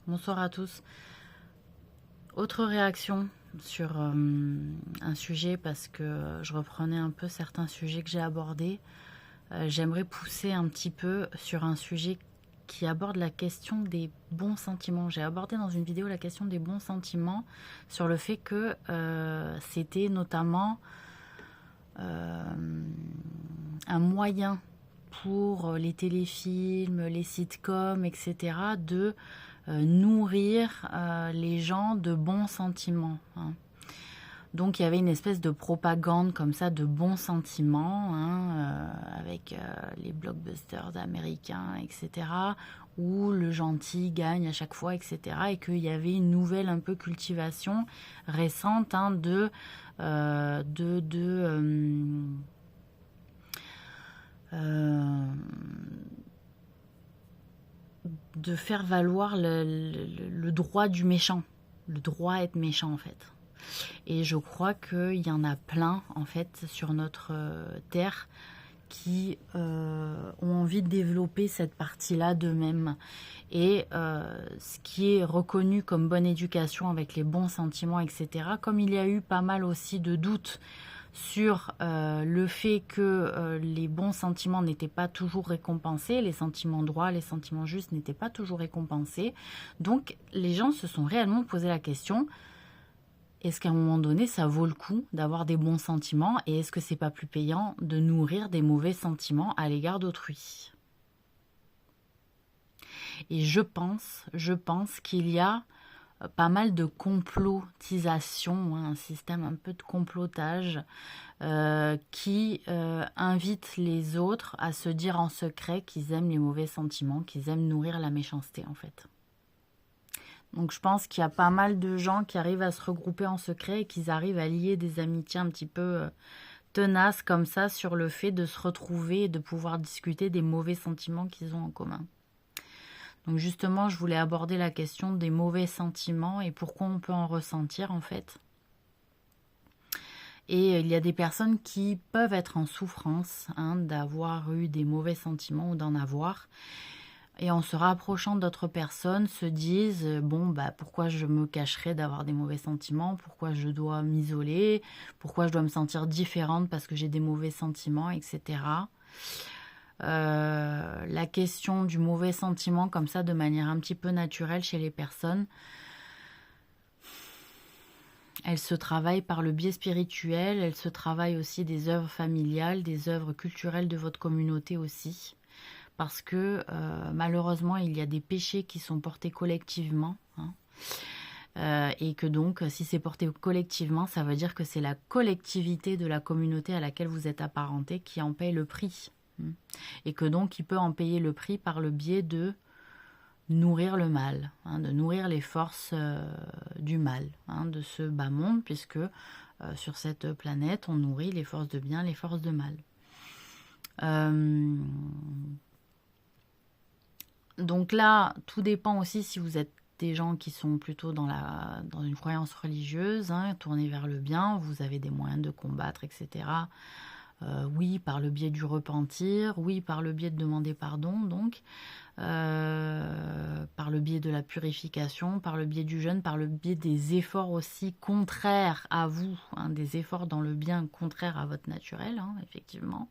Bonsoir à tous. Autre réaction sur un sujet parce que je reprenais un peu certains sujets que j'ai abordés. J'aimerais pousser un petit peu sur un sujet qui aborde la question des bons sentiments. J'ai abordé dans une vidéo la question des bons sentiments sur le fait que c'était notamment un moyen pour les téléfilms, les sitcoms, etc., de nourrir les gens de bons sentiments. Hein. Donc il y avait une espèce de propagande comme ça de bons sentiments, hein, avec les blockbusters américains, etc., où le gentil gagne à chaque fois, etc., et qu'il y avait une nouvelle un peu cultivation récente, hein, de faire valoir le droit du méchant, le droit à être méchant en fait. Et je crois qu'il y en a plein en fait sur notre terre qui ont envie de développer cette partie-là d'eux-mêmes. Et ce qui est reconnu comme bonne éducation avec les bons sentiments, etc., comme il y a eu pas mal aussi de doutes sur le fait que les bons sentiments n'étaient pas toujours récompensés, les sentiments droits, les sentiments justes n'étaient pas toujours récompensés. Donc les gens se sont réellement posé la question, est-ce qu'à un moment donné ça vaut le coup d'avoir des bons sentiments et est-ce que c'est pas plus payant de nourrir des mauvais sentiments à l'égard d'autrui? Et je pense qu'il y a pas mal de complotisation, hein, un système un peu de complotage qui invite les autres à se dire en secret qu'ils aiment les mauvais sentiments, qu'ils aiment nourrir la méchanceté en fait. Donc je pense qu'il y a pas mal de gens qui arrivent à se regrouper en secret et qu'ils arrivent à lier des amitiés un petit peu tenaces comme ça sur le fait de se retrouver et de pouvoir discuter des mauvais sentiments qu'ils ont en commun. Donc justement, je voulais aborder la question des mauvais sentiments et pourquoi on peut en ressentir en fait. Et il y a des personnes qui peuvent être en souffrance, hein, d'avoir eu des mauvais sentiments ou d'en avoir. Et en se rapprochant d'autres personnes, se disent bon, bah, pourquoi je me cacherais d'avoir des mauvais sentiments? Pourquoi je dois m'isoler? Pourquoi je dois me sentir différente parce que j'ai des mauvais sentiments, etc. La question du mauvais sentiment comme ça de manière un petit peu naturelle chez les personnes, elle se travaille par le biais spirituel, elle se travaille aussi des œuvres familiales, des œuvres culturelles de votre communauté aussi. Parce que malheureusement, il y a des péchés qui sont portés collectivement. Hein, et que donc, si c'est porté collectivement, ça veut dire que c'est la collectivité de la communauté à laquelle vous êtes apparenté qui en paye le prix. Hein, et que donc, il peut en payer le prix par le biais de nourrir le mal, hein, de nourrir les forces du mal, hein, de ce bas monde, puisque sur cette planète, on nourrit les forces de bien, les forces de mal. Donc là, tout dépend aussi si vous êtes des gens qui sont plutôt dans une croyance religieuse, hein, tournés vers le bien, vous avez des moyens de combattre, etc. Oui, par le biais du repentir, oui, par le biais de demander pardon, donc, par le biais de la purification, par le biais du jeûne, par le biais des efforts aussi contraires à vous, hein, des efforts dans le bien contraires à votre naturel, hein, effectivement.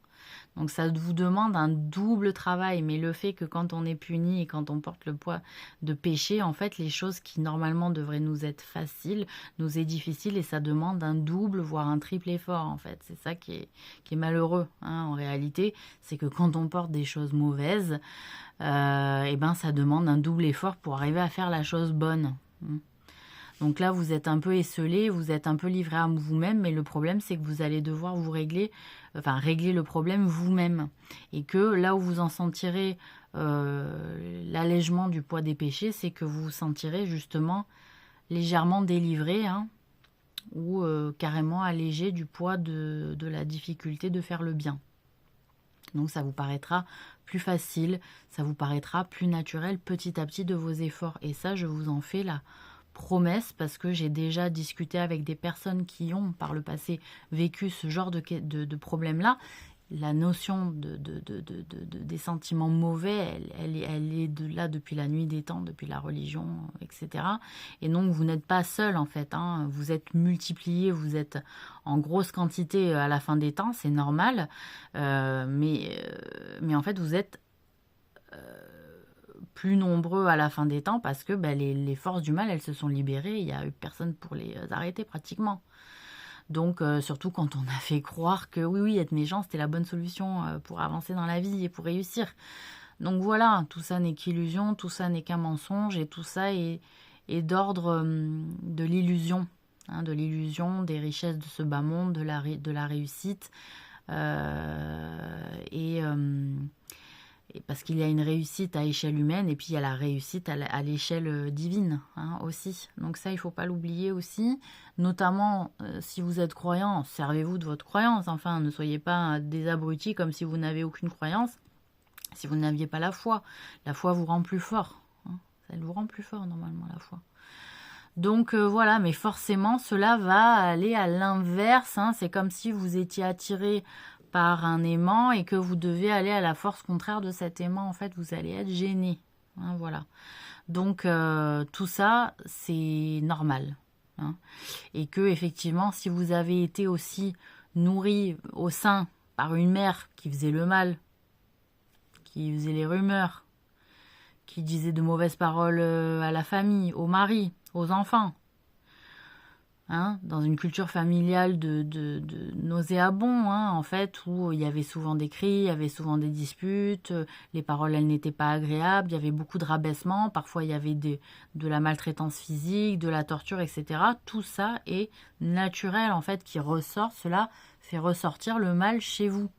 Donc ça vous demande un double travail, mais le fait que quand on est puni et quand on porte le poids de péché, en fait, les choses qui normalement devraient nous être faciles, nous est difficile et ça demande un double, voire un triple effort, en fait. C'est ça qui est malheureux, hein, en réalité. C'est que quand on porte des choses mauvaises, et ben ça demande un double effort pour arriver à faire la chose bonne. Donc là, vous êtes un peu esselé, vous êtes un peu livré à vous-même, mais le problème, c'est que vous allez devoir vous régler le problème vous-même. Et que là où vous en sentirez l'allègement du poids des péchés, c'est que vous vous sentirez justement légèrement délivré, hein, ou carrément allégé du poids de la difficulté de faire le bien. Donc ça vous paraîtra plus facile, ça vous paraîtra plus naturel petit à petit de vos efforts. Et ça, je vous en fais la promesse parce que j'ai déjà discuté avec des personnes qui ont par le passé vécu ce genre de problème-là. la notion des sentiments mauvais, elle est là depuis la nuit des temps, depuis la religion, etc. Et donc, vous n'êtes pas seul, en fait. Hein. Vous êtes multipliés, vous êtes en grosse quantité à la fin des temps, c'est normal. Mais en fait, vous êtes plus nombreux à la fin des temps parce que les forces du mal, elles se sont libérées. Il n'y a eu personne pour les arrêter, pratiquement. Donc, surtout quand on a fait croire que oui, être méchant, c'était la bonne solution pour avancer dans la vie et pour réussir. Donc voilà, tout ça n'est qu'illusion, tout ça n'est qu'un mensonge, et tout ça est d'ordre de l'illusion, hein, de l'illusion des richesses de ce bas monde, de la réussite, et parce qu'il y a une réussite à échelle humaine, et puis il y a la réussite à l'échelle divine, hein, aussi. Donc ça, il ne faut pas l'oublier aussi. Notamment, si vous êtes croyant, servez-vous de votre croyance. Enfin, ne soyez pas des abrutis comme si vous n'avez aucune croyance. Si vous n'aviez pas la foi vous rend plus fort. Hein. Elle vous rend plus fort, normalement, la foi. Donc voilà, mais forcément, cela va aller à l'inverse. Hein. C'est comme si vous étiez attiré par un aimant et que vous devez aller à la force contraire de cet aimant. En fait, vous allez être gêné. Hein, voilà. Donc, tout ça, c'est normal. Hein. Et que, effectivement, si vous avez été aussi nourri au sein par une mère qui faisait le mal, qui faisait les rumeurs, qui disait de mauvaises paroles à la famille, au mari, aux enfants, hein, dans une culture familiale de nauséabond, hein, en fait, où il y avait souvent des cris, il y avait souvent des disputes, les paroles, elles n'étaient pas agréables, il y avait beaucoup de rabaissement, parfois il y avait de la maltraitance physique, de la torture, etc. Tout ça est naturel, en fait, qui ressort, cela fait ressortir le mal chez vous.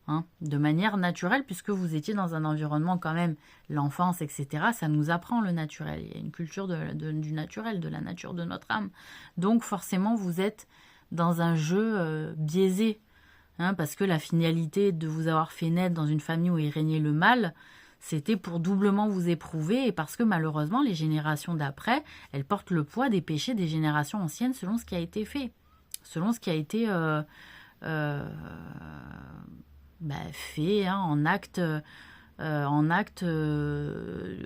Hein, de manière naturelle, puisque vous étiez dans un environnement quand même, l'enfance, etc., ça nous apprend le naturel. Il y a une culture du naturel, de la nature de notre âme. Donc forcément, vous êtes dans un jeu biaisé, hein, parce que la finalité de vous avoir fait naître dans une famille où il régnait le mal, c'était pour doublement vous éprouver, et parce que malheureusement, les générations d'après, elles portent le poids des péchés des générations anciennes selon ce qui a été fait, selon ce qui a été fait, hein, en acte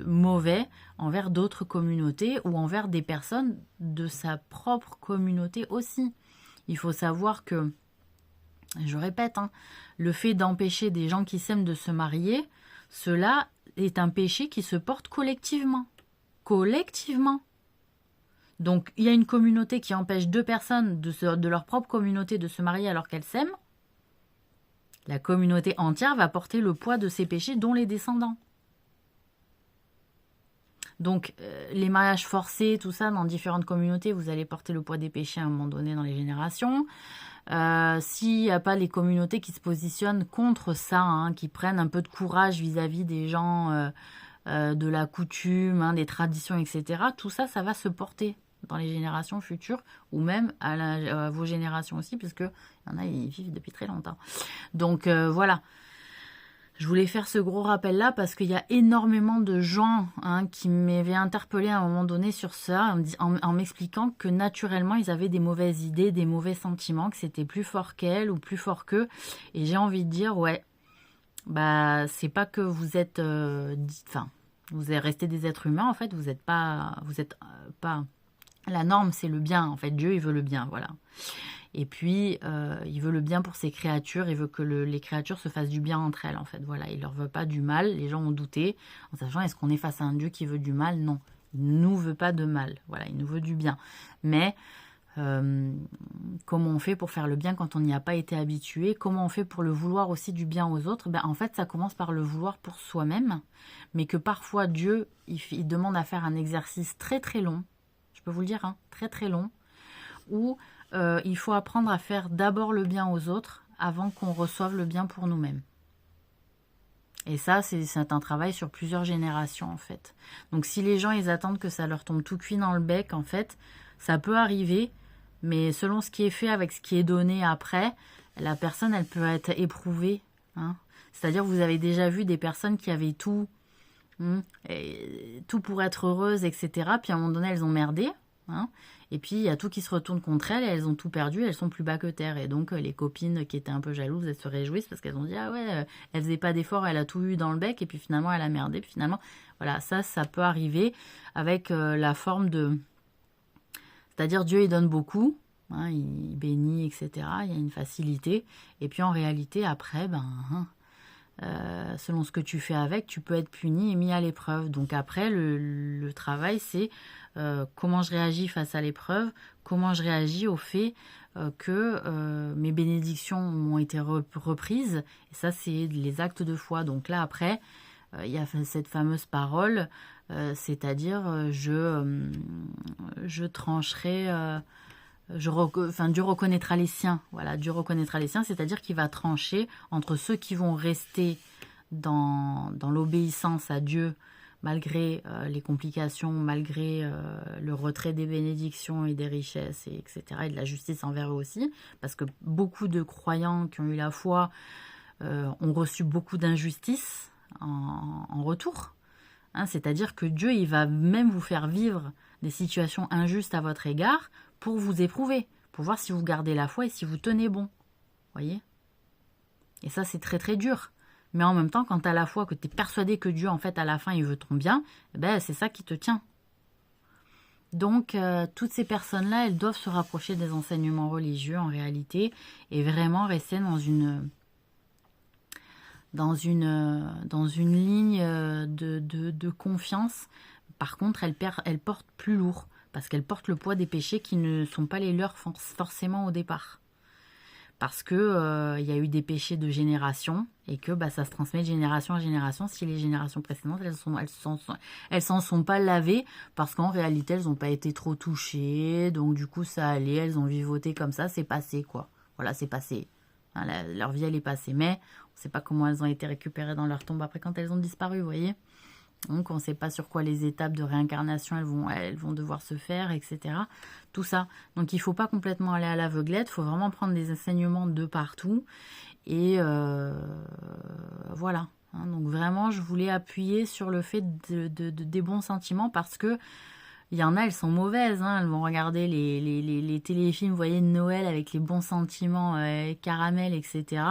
mauvais envers d'autres communautés ou envers des personnes de sa propre communauté aussi. Il faut savoir que, je répète, hein, le fait d'empêcher des gens qui s'aiment de se marier, cela est un péché qui se porte collectivement. Collectivement. Donc, il y a une communauté qui empêche deux personnes de leur propre communauté de se marier alors qu'elles s'aiment. La communauté entière va porter le poids de ces péchés, dont les descendants. Donc, les mariages forcés, tout ça, dans différentes communautés, vous allez porter le poids des péchés à un moment donné dans les générations. S'il n'y a pas les communautés qui se positionnent contre ça, hein, qui prennent un peu de courage vis-à-vis des gens de la coutume, hein, des traditions, etc., tout ça, ça va se porter dans les générations futures, ou même à vos générations aussi, puisque il y en a, ils vivent depuis très longtemps. Donc voilà, je voulais faire ce gros rappel-là, parce qu'il y a énormément de gens, hein, qui m'avaient interpellé à un moment donné sur ça, en m'expliquant que naturellement, ils avaient des mauvaises idées, des mauvais sentiments, que c'était plus fort qu'elles, ou plus fort qu'eux, et j'ai envie de dire, ouais, c'est pas que vous êtes... vous êtes resté des êtres humains, en fait, vous êtes pas... La norme, c'est le bien. En fait, Dieu, il veut le bien, voilà. Et puis, il veut le bien pour ses créatures. Il veut que les créatures se fassent du bien entre elles, en fait. Voilà, il leur veut pas du mal. Les gens ont douté en sachant, est-ce qu'on est face à un Dieu qui veut du mal? Non, il ne nous veut pas de mal. Voilà, il nous veut du bien. Mais comment on fait pour faire le bien quand on n'y a pas été habitué? Comment on fait pour le vouloir aussi du bien aux autres? En fait, ça commence par le vouloir pour soi-même. Mais que parfois, Dieu, il demande à faire un exercice très très long. Je peux vous le dire, hein, très très long, où il faut apprendre à faire d'abord le bien aux autres avant qu'on reçoive le bien pour nous-mêmes. Et ça, c'est un travail sur plusieurs générations, en fait. Donc si les gens, ils attendent que ça leur tombe tout cuit dans le bec, en fait, ça peut arriver, mais selon ce qui est fait avec ce qui est donné après, la personne, elle peut être éprouvée. Hein. C'est-à-dire, vous avez déjà vu des personnes qui avaient tout... tout pour être heureuse, etc. Puis à un moment donné, elles ont merdé. Hein. Et puis il y a tout qui se retourne contre elles et elles ont tout perdu, elles sont plus bas que terre. Et donc les copines qui étaient un peu jalouses, elles se réjouissent parce qu'elles ont dit ah ouais, elle faisait pas d'effort, elle a tout eu dans le bec et puis finalement elle a merdé. Puis finalement, voilà, ça peut arriver avec la forme de... C'est-à-dire Dieu il donne beaucoup, hein, il bénit, etc. Il y a une facilité. Et puis en réalité après, selon ce que tu fais avec, tu peux être puni et mis à l'épreuve. Donc après, le travail, c'est comment je réagis face à l'épreuve, comment je réagis au fait que mes bénédictions m'ont été reprises. Et ça, c'est les actes de foi. Donc là, après, il y a cette fameuse parole, c'est-à-dire je trancherai... Dieu reconnaîtra les siens. Voilà, Dieu reconnaîtra les siens, c'est-à-dire qu'il va trancher entre ceux qui vont rester dans l'obéissance à Dieu, malgré les complications, malgré le retrait des bénédictions et des richesses, etc., et de la justice envers eux aussi, parce que beaucoup de croyants qui ont eu la foi ont reçu beaucoup d'injustice en retour. Hein, c'est-à-dire que Dieu, il va même vous faire vivre des situations injustes à votre égard pour vous éprouver, pour voir si vous gardez la foi et si vous tenez bon. Voyez? Et ça, c'est très très dur. Mais en même temps, quand tu as la foi, que tu es persuadé que Dieu, en fait, à la fin, il veut ton bien, c'est ça qui te tient. Donc, toutes ces personnes-là, elles doivent se rapprocher des enseignements religieux, en réalité, et vraiment rester dans une ligne de confiance. Par contre, elles portent plus lourd, parce qu'elles portent le poids des péchés qui ne sont pas les leurs forcément au départ. Parce que y a eu des péchés de génération, et que ça se transmet de génération en génération, si les générations précédentes, elles s'en sont pas lavées, parce qu'en réalité, elles n'ont pas été trop touchées, donc du coup, ça allait, elles ont vivoté comme ça, c'est passé, quoi. Voilà, c'est passé. Hein, leur vie, elle est passée, mais on ne sait pas comment elles ont été récupérées dans leur tombe après quand elles ont disparu, vous voyez. Donc on ne sait pas sur quoi les étapes de réincarnation elles vont devoir se faire, etc. Tout ça. Donc il ne faut pas complètement aller à l'aveuglette, il faut vraiment prendre des enseignements de partout. Et voilà. Hein, donc vraiment, je voulais appuyer sur le fait des bons sentiments parce que il y en a, elles sont mauvaises. Hein, elles vont regarder les téléfilms, vous voyez, de Noël avec les bons sentiments, caramel, etc.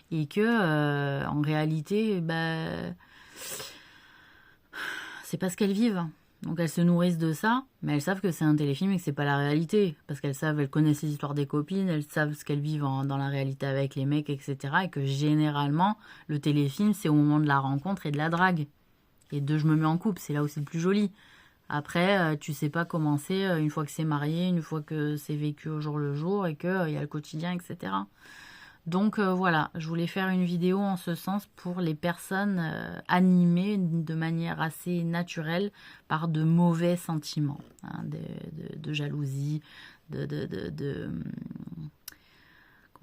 Et que en réalité, c'est pas ce qu'elles vivent. Donc elles se nourrissent de ça, mais elles savent que c'est un téléfilm et que c'est pas la réalité. Parce elles connaissent les histoires des copines, elles savent ce qu'elles vivent dans la réalité avec les mecs, etc. Et que généralement, le téléfilm, c'est au moment de la rencontre et de la drague. Et de je me mets en couple, c'est là où c'est le plus joli. Après, tu sais pas comment c'est une fois que c'est marié, une fois que c'est vécu au jour le jour et qu'il y a le quotidien, etc. Donc voilà, je voulais faire une vidéo en ce sens pour les personnes animées de manière assez naturelle par de mauvais sentiments, hein, de jalousie, comment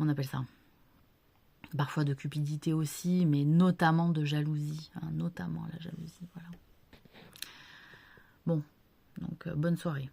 on appelle ça? Parfois de cupidité aussi, mais notamment de jalousie, hein, notamment la jalousie, voilà. Bon, donc bonne soirée.